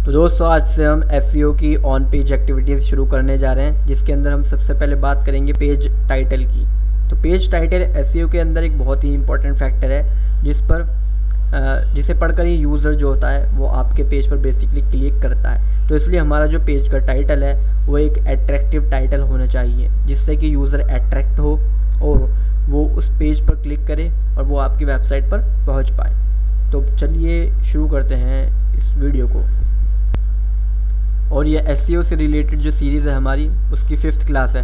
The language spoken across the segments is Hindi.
तो दोस्तों आज से हम एसईओ की ऑन पेज एक्टिविटीज़ शुरू करने जा रहे हैं, जिसके अंदर हम सबसे पहले बात करेंगे पेज टाइटल की। तो पेज टाइटल एसईओ के अंदर एक बहुत ही इंपॉर्टेंट फैक्टर है जिसे पढ़कर ही यूज़र जो होता है वो आपके पेज पर बेसिकली क्लिक करता है। तो इसलिए हमारा जो पेज का टाइटल है वो एक अट्रैक्टिव टाइटल होना चाहिए, जिससे कि यूज़र अट्रैक्ट हो और वो उस पेज पर क्लिक करे और वो आपकी वेबसाइट पर पहुंच पाए। तो चलिए शुरू करते हैं इस वीडियो को। और ये एसईओ से रिलेटेड जो सीरीज़ है हमारी उसकी 5th क्लास है।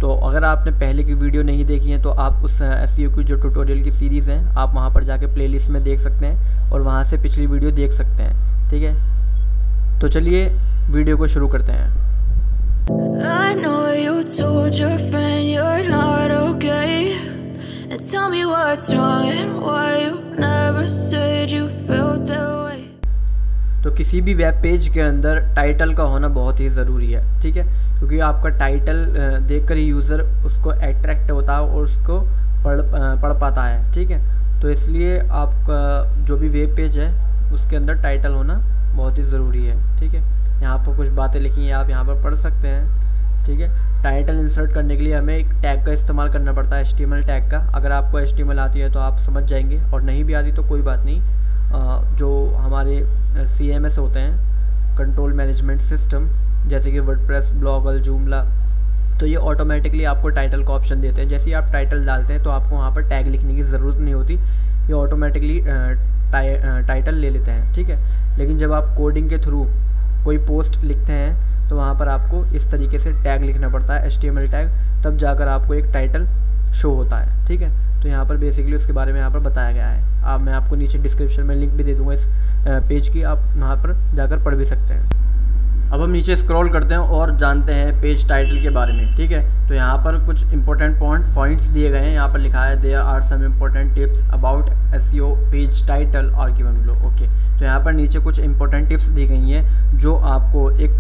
तो अगर आपने पहले की वीडियो नहीं देखी है तो आप उस एसईओ की जो ट्यूटोरियल की सीरीज़ है आप वहाँ पर जाके प्लेलिस्ट में देख सकते हैं और वहाँ से पिछली वीडियो देख सकते हैं। ठीक है, तो चलिए वीडियो को शुरू करते हैं। I know you told your friend you're not okay, and tell me what's wrong and why you never said you felt that way. तो किसी भी वेब पेज के अंदर टाइटल का होना बहुत ही ज़रूरी है, ठीक है, क्योंकि आपका टाइटल देखकर ही यूज़र उसको अट्रैक्ट होता है और उसको पढ़ पाता है। ठीक है, तो इसलिए आपका जो भी वेब पेज है उसके अंदर टाइटल होना बहुत ही ज़रूरी है। ठीक है, यहाँ पर कुछ बातें लिखी हैं, आप यहाँ पर पढ़ सकते हैं। ठीक है, टाइटल इंसर्ट करने के लिए हमें एक टैग का इस्तेमाल करना पड़ता है, HTML टैग का। अगर आपको HTML आती है तो आप समझ जाएंगे, और नहीं भी आती तो कोई बात नहीं। जो हमारे CMS होते हैं, कंट्रोल मैनेजमेंट सिस्टम, जैसे कि वर्डप्रेस, ब्लॉगल, जूमला, तो ये ऑटोमेटिकली आपको टाइटल का ऑप्शन देते हैं। जैसे ही आप टाइटल डालते हैं तो आपको वहाँ पर टैग लिखने की ज़रूरत नहीं होती, ये ऑटोमेटिकली टाइटल ले लेते हैं। ठीक है, लेकिन जब आप कोडिंग के थ्रू कोई पोस्ट लिखते हैं तो वहाँ पर आपको इस तरीके से टैग लिखना पड़ता है, HTML टैग, तब जाकर आपको एक टाइटल शो होता है। ठीक है, तो यहाँ पर बेसिकली उसके बारे में यहाँ पर बताया गया है। मैं आपको नीचे डिस्क्रिप्शन में लिंक भी दे दूँगा इस पेज की, आप वहाँ पर जाकर पढ़ भी सकते हैं। अब हम नीचे स्क्रॉल करते हैं और जानते हैं पेज टाइटल के बारे में। ठीक है, तो यहाँ पर कुछ इंपॉर्टेंट पॉइंट्स दिए गए हैं। यहाँ पर लिखा है there are some important tips about SEO page title are given below. Okay, तो यहाँ पर नीचे कुछ इंपॉर्टेंट टिप्स दी गई हैं जो आपको एक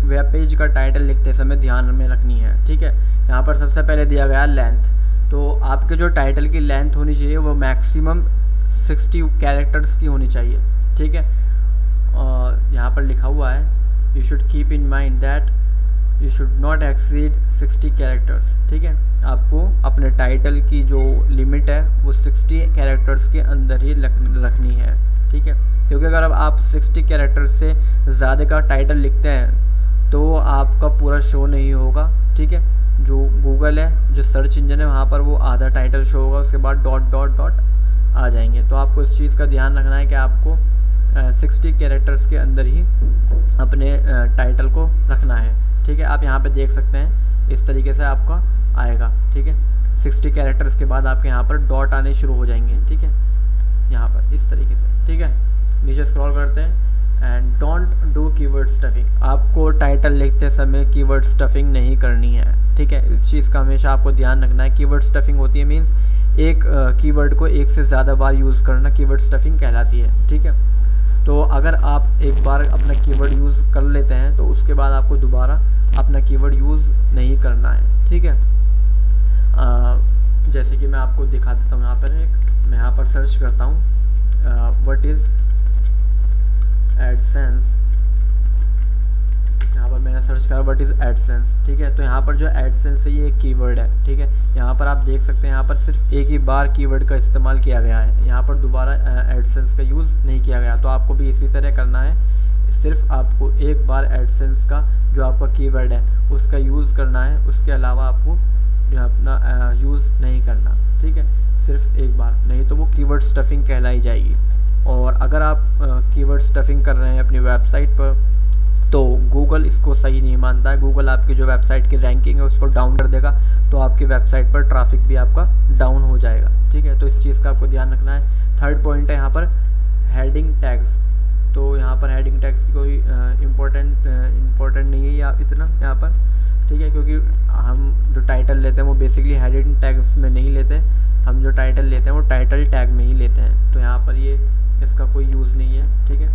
वेब पेज का टाइटल लिखते समय ध्यान में रखनी है। ठीक है, यहाँ पर सबसे पहले दिया गया लेंथ। तो आपके जो टाइटल की लेंथ होनी चाहिए वो मैक्सिमम 60 कैरेक्टर्स की होनी चाहिए। ठीक है, यहाँ पर लिखा हुआ है you should keep in mind that you should not exceed 60 characters. ठीक है, आपको अपने टाइटल की जो लिमिट है वो 60 कैरेक्टर्स के अंदर ही रखनी है। ठीक है, क्योंकि अगर अब आप 60 कैरेक्टर्स से ज़्यादा का टाइटल लिखते हैं तो आपका पूरा शो नहीं होगा। ठीक है, जो गूगल है, जो सर्च इंजन है, वहाँ पर वो आधा टाइटल शो होगा, उसके बाद डॉट डॉट डॉट आ जाएंगे। तो आपको इस चीज़ का ध्यान रखना है कि आपको 60 कैरेक्टर्स के अंदर ही अपने टाइटल को रखना है। ठीक है, आप यहाँ पे देख सकते हैं इस तरीके से आपका आएगा। ठीक है, 60 कैरेक्टर्स के बाद आपके यहाँ पर डॉट आने शुरू हो जाएंगे। ठीक है, यहाँ पर इस तरीके से। ठीक है, नीचे स्क्रॉल करते हैं। And don't do keyword stuffing. आपको टाइटल लिखते समय कीवर्ड स्टफिंग नहीं करनी है। ठीक है, इस चीज़ का हमेशा आपको ध्यान रखना है। कीवर्ड स्टफिंग होती है मीन्स एक कीवर्ड को एक से ज़्यादा बार यूज़ करना कीवर्ड स्टफिंग कहलाती है। ठीक है, तो अगर आप एक बार अपना कीवर्ड यूज़ कर लेते हैं तो उसके बाद आपको दोबारा अपना कीवर्ड यूज़ नहीं करना है। ठीक है, जैसे कि मैं आपको दिखा देता हूँ। यहाँ पर मैं यहाँ पर सर्च करता हूँ व्हाट इज़ एडसेंस। यहाँ पर मैंने सर्च करा व्हाट इज़ एडसेंस। ठीक है, तो यहाँ पर जो एडसेंस है ये एक कीवर्ड है। ठीक है, यहाँ पर आप देख सकते हैं यहाँ पर सिर्फ एक ही बार कीवर्ड का इस्तेमाल किया गया है, यहाँ पर दोबारा एडसेंस का यूज़ नहीं किया गया। तो आपको भी इसी तरह करना है, सिर्फ आपको एक बार एडसेंस का जो आपका कीवर्ड है उसका यूज़ करना है, उसके अलावा आपको अपना यूज़ नहीं करना। ठीक है, सिर्फ एक बार, नहीं तो वो कीवर्ड स्टफिंग कहलाई जाएगी। और अगर आप कीवर्ड स्टफिंग कर रहे हैं अपनी वेबसाइट पर तो गूगल इसको सही नहीं मानता है। गूगल आपकी जो वेबसाइट की रैंकिंग है उसको डाउन कर देगा, तो आपकी वेबसाइट पर ट्रैफिक भी आपका डाउन हो जाएगा। ठीक है, तो इस चीज़ का आपको ध्यान रखना है। थर्ड पॉइंट है यहाँ पर हेडिंग टैग्स। तो यहाँ पर हेडिंग टैग्स की कोई इम्पोर्टेंट नहीं है या इतना यहाँ पर। ठीक है, क्योंकि हम जो टाइटल लेते हैं वो बेसिकली हेडिंग टैग्स में नहीं लेते, हम जो टाइटल लेते हैं वो टाइटल टैग में ही लेते हैं। तो यहाँ पर ये इसका कोई यूज़ नहीं है। ठीक है,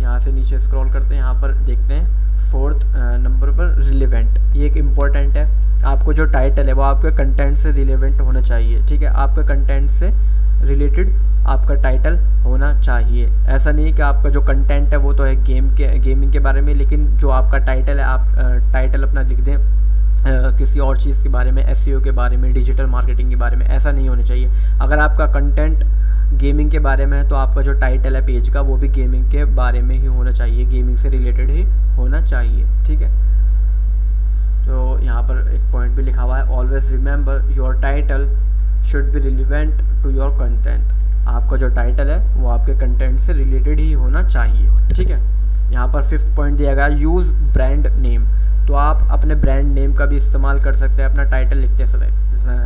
यहाँ से नीचे स्क्रॉल करते हैं, यहाँ पर देखते हैं 4th नंबर पर रिलेवेंट। ये एक इम्पॉर्टेंट है। आपको जो टाइटल है वो आपके कंटेंट से रिलेवेंट होना चाहिए। ठीक है, आपके कंटेंट से रिलेटेड आपका टाइटल होना चाहिए। ऐसा नहीं कि आपका जो कंटेंट है वो तो है गेमिंग के बारे में, लेकिन जो आपका टाइटल है आप टाइटल अपना लिख दें किसी और चीज़ के बारे में, एसईओ के बारे में, डिजिटल मार्केटिंग के बारे में। ऐसा नहीं होना चाहिए। अगर आपका कंटेंट गेमिंग के बारे में है तो आपका जो टाइटल है पेज का वो भी गेमिंग के बारे में ही होना चाहिए, गेमिंग से रिलेटेड ही होना चाहिए, ठीक है। तो यहाँ पर एक पॉइंट भी लिखा हुआ है, always remember your title should be relevant to your content. आपका जो टाइटल है वो आपके कंटेंट से रिलेटेड ही होना चाहिए, ठीक है। यहाँ पर 5th पॉइंट दिया गया, यूज़ ब्रांड नेम। तो आप अपने ब्रांड नेम का भी इस्तेमाल कर सकते हैं अपना टाइटल लिखते समय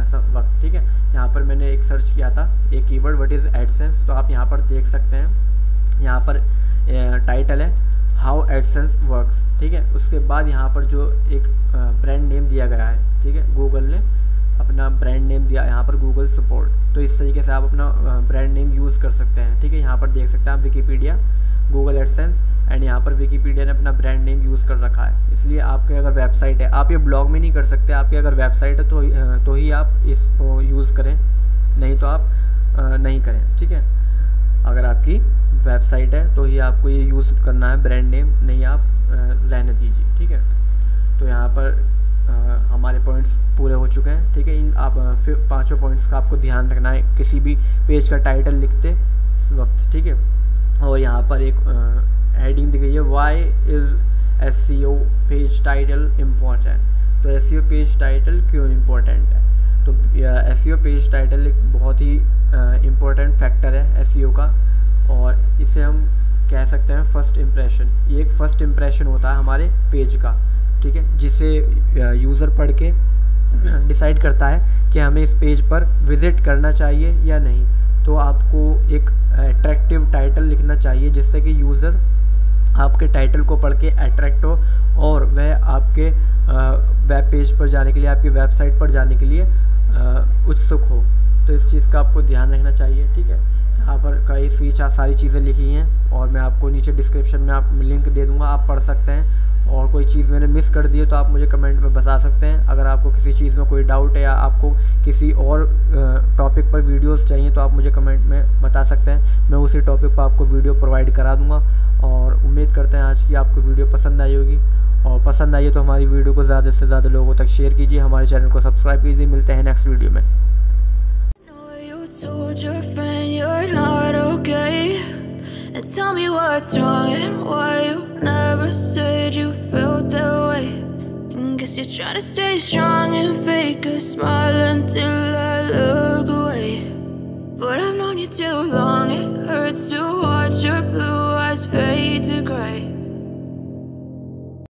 सब वक्त, ठीक है। यहाँ पर मैंने एक सर्च किया था एक कीवर्ड व्हाट इज़ एडसेंस, तो आप यहाँ पर देख सकते हैं। यहाँ पर टाइटल है हाउ एडसेंस वर्क्स, ठीक है। उसके बाद यहाँ पर जो एक ब्रांड नेम दिया गया है, ठीक है, गूगल ने अपना ब्रांड नेम दिया यहाँ पर गूगल सपोर्ट। तो इस तरीके से आप अपना ब्रांड नेम यूज़ कर सकते हैं, ठीक है। यहाँ पर देख सकते हैं आप विकीपीडिया, गूगल एडसेंस एंड यहाँ पर विकीपीडिया ने अपना ब्रांड नेम यूज़ कर रखा है। इसलिए आपके अगर वेबसाइट है, आप ये ब्लॉग में नहीं कर सकते, आपकी अगर वेबसाइट है तो ही आप इसको यूज़ करें, नहीं तो आप नहीं करें, ठीक है। अगर आपकी वेबसाइट है तो ही आपको ये यूज़ करना है ब्रांड नेम, नहीं आप रहने दीजिए, ठीक है। तो यहाँ पर हमारे पॉइंट्स पूरे हो चुके हैं, ठीक है। इन आप 5 पॉइंट्स का आपको ध्यान रखना है किसी भी पेज का टाइटल लिखते वक्त, ठीक है। और यहाँ पर एक हेडिंग दी गई है, why is SEO page title important. तो एसईओ पेज टाइटल क्यों इम्पोर्टेंट है? तो एसईओ पेज टाइटल एक बहुत ही इम्पोर्टेंट फैक्टर है एसईओ का, और इसे हम कह सकते हैं फर्स्ट इम्प्रेशन। ये एक फर्स्ट इम्प्रेशन होता है हमारे पेज का, ठीक है, जिसे यूज़र पढ़ के डिसाइड करता है कि हमें इस पेज पर विज़िट करना चाहिए या नहीं। तो आपको एक अट्रैक्टिव टाइटल लिखना चाहिए जिससे कि यूज़र आपके टाइटल को पढ़ के अट्रैक्ट हो और वह आपके वेब पेज पर जाने के लिए, आपकी वेबसाइट पर जाने के लिए उत्सुक हो। तो इस चीज़ का आपको ध्यान रखना चाहिए, ठीक है। यहाँ पर कई सारी चीज़ें लिखी हैं और मैं आपको नीचे डिस्क्रिप्शन में आप लिंक दे दूँगा, आप पढ़ सकते हैं। और कोई चीज़ मैंने मिस कर दी है तो आप मुझे कमेंट में बता सकते हैं। अगर आपको किसी चीज़ में कोई डाउट है या आपको किसी और टॉपिक पर वीडियोस चाहिए तो आप मुझे कमेंट में बता सकते हैं, मैं उसी टॉपिक पर आपको वीडियो प्रोवाइड करा दूँगा। और उम्मीद करते हैं आज की आपको वीडियो पसंद आई होगी, और पसंद आई है तो हमारी वीडियो को ज़्यादा से ज़्यादा लोगों तक शेयर कीजिए, हमारे चैनल को सब्सक्राइब कीजिए। मिलते हैं नेक्स्ट वीडियो में। Told your friend you're not okay, and tell me what's wrong and why you never said you felt that way. Guess you're trying to stay strong and fake a smile until I look away. But I've known you too long, it hurts to watch your blue eyes fade to gray.